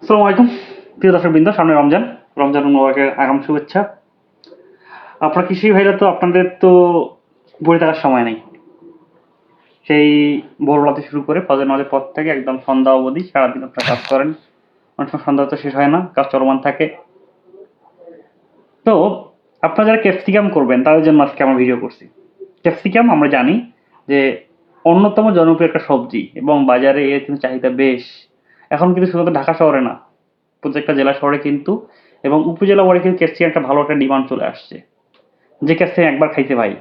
আসসালামু আলাইকুম প্রিয় দর্শকবৃন্দ, সামনে রমজান মুবারকের আগাম শুভেচ্ছা। আপনার কৃষি ভাইরা তো আপনাদের তো বসে থাকার সময় নেই। সেই ভোরবেলাতে শুরু করে ফজর নামাজের পর থেকে একদম সন্ধ্যা অবধি সারাদিন আপনারা কাজ করেন। অনেক সময় সন্ধ্যা তো শেষ হয় না, কাজ চলমান থাকে। তো আপনারা যারা ক্যাপসিকাম করবেন তাদের জন্য আজকে আমরা ভিডিও করছি। ক্যাপসিকাম আমরা জানি যে অন্যতম জনপ্রিয় একটা সবজি এবং বাজারে এর কিন্তু চাহিদা বেশ। এখন কিন্তু শুধুমাত্র ঢাকা শহরে না, প্রত্যেকটা জেলা শহরে কিন্তু এবং উপজেলা ওয়ারি কিন্তু ক্যাপসিকাম একটা ভালো একটা ডিমান্ড চলে আসছে। যে ক্যাপসিকাম একবার খাইছে ভাই,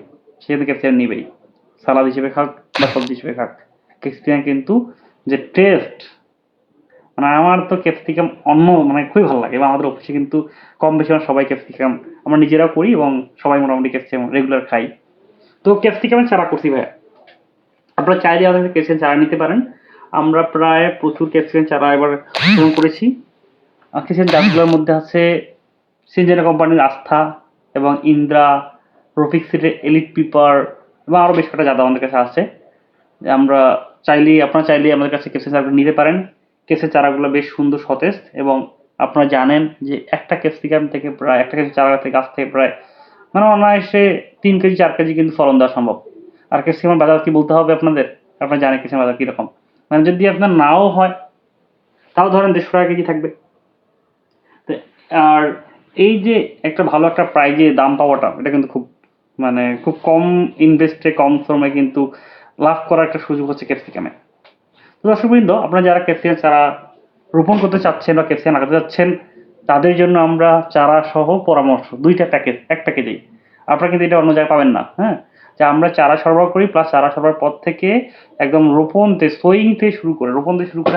সে কিন্তু ক্যাপসিকাম নিবেই, সালাদ হিসেবে খাক বা সবজি হিসেবে খাক। ক্যাপসিকাম কিন্তু যে টেস্ট, মানে আমার তো ক্যাপসিকাম মানে খুবই ভালো লাগে এবং আমাদের অফিসে কিন্তু কম বেশি আমরা সবাই ক্যাপসিকাম আমরা নিজেরাও করি এবং সবাই মোটামুটি ক্যাপসিকাম রেগুলার খাই। তো ক্যাপসিকামের চারা করছি ভাইয়া, আপনারা চাইলে আমাদের কাছে ক্যাপসিকাম চারা নিতে পারেন। আমরা প্রায় প্রচুর ক্যাপসিকাম চারা এবার রোপণ করেছি। ক্যাপসিকাম গাছগুলোর মধ্যে আছে সিনজেনা কোম্পানির আস্থা এবং ইন্দ্রা, রফিক সিটের এলিট পিপার এবং আরও বেশ কটা জাত আমাদের কাছে আছে। আমরা আপনারা চাইলেই আমাদের কাছে ক্যাপসিকাম চারাগুলো নিতে পারেন। ক্যাপসিকাম চারাগুলো বেশ সুন্দর সতেজ এবং আপনারা জানেন যে একটা ক্যাপসিকাম থেকে প্রায় একটা ক্যাপসিকাম চারা থেকে গাছ থেকে প্রায় মানে অনায়াসে 3 কেজি 4 কেজি কিন্তু ফলন দেওয়া সম্ভব। আর ক্যাপসিকামের বাজার কি বলতে হবে আপনাদের, আপনারা জানেন ক্যাপসিকামের বাজার কীরকম। মানে যদি আপনার নাও হয় তাও ধরেন 150 টাকা কেজি থাকবে। আর এই যে একটা ভালো একটা প্রাইজে দাম পাওয়াটা, এটা কিন্তু খুব কম ইনভেস্টে কম শ্রমে কিন্তু লাভ করার একটা সুযোগ হচ্ছে ক্যাপসিকামে। তো দর্শকবৃন্দ, আপনারা যারা ক্যাপসিকাম চারা রোপণ করতে চাচ্ছেন বা ক্যাপসিকাম লাগাতে চাচ্ছেন তাদের জন্য আমরা চারা সহ পরামর্শ 2টা প্যাকেজ, এক প্যাকেজেই। আপনারা কিন্তু এটা অন্য জায়গায় পাবেন না। হ্যাঁ, যে আমরা চারা সরবরাহ করি, প্লাস চারা সরবরাহের পর থেকে একদম সোয়িং থেকে শুরু করে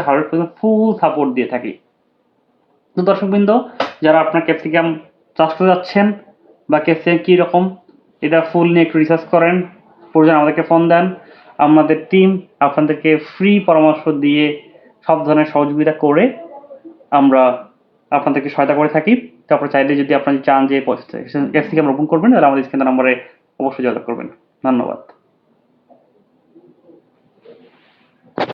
হার্ভেস্ট পর্যন্ত ফুল সাপোর্ট দিয়ে থাকি। তো দর্শকবৃন্দ, যারা আপনার ক্যাপসিকাম চাষ করতে যাচ্ছেন বা ক্যাপসিকাম কীরকম এটা ফুল নিয়ে একটু রিসার্চ করেন, প্রয়োজন আমাদেরকে ফোন দেন। আমাদের টিম আপনাদেরকে ফ্রি পরামর্শ দিয়ে সব ধরনের সহযোগিতা করে আমরা আপনাদেরকে সহায়তা করে থাকি। তো আপনারা চাইলে যদি আপনারা চান যে ক্যাপসিকাম রোপণ করবেন তাহলে আমাদের স্ক্রিনের নম্বরে অবশ্যই যোগাযোগ করবেন। ধন্যবাদ।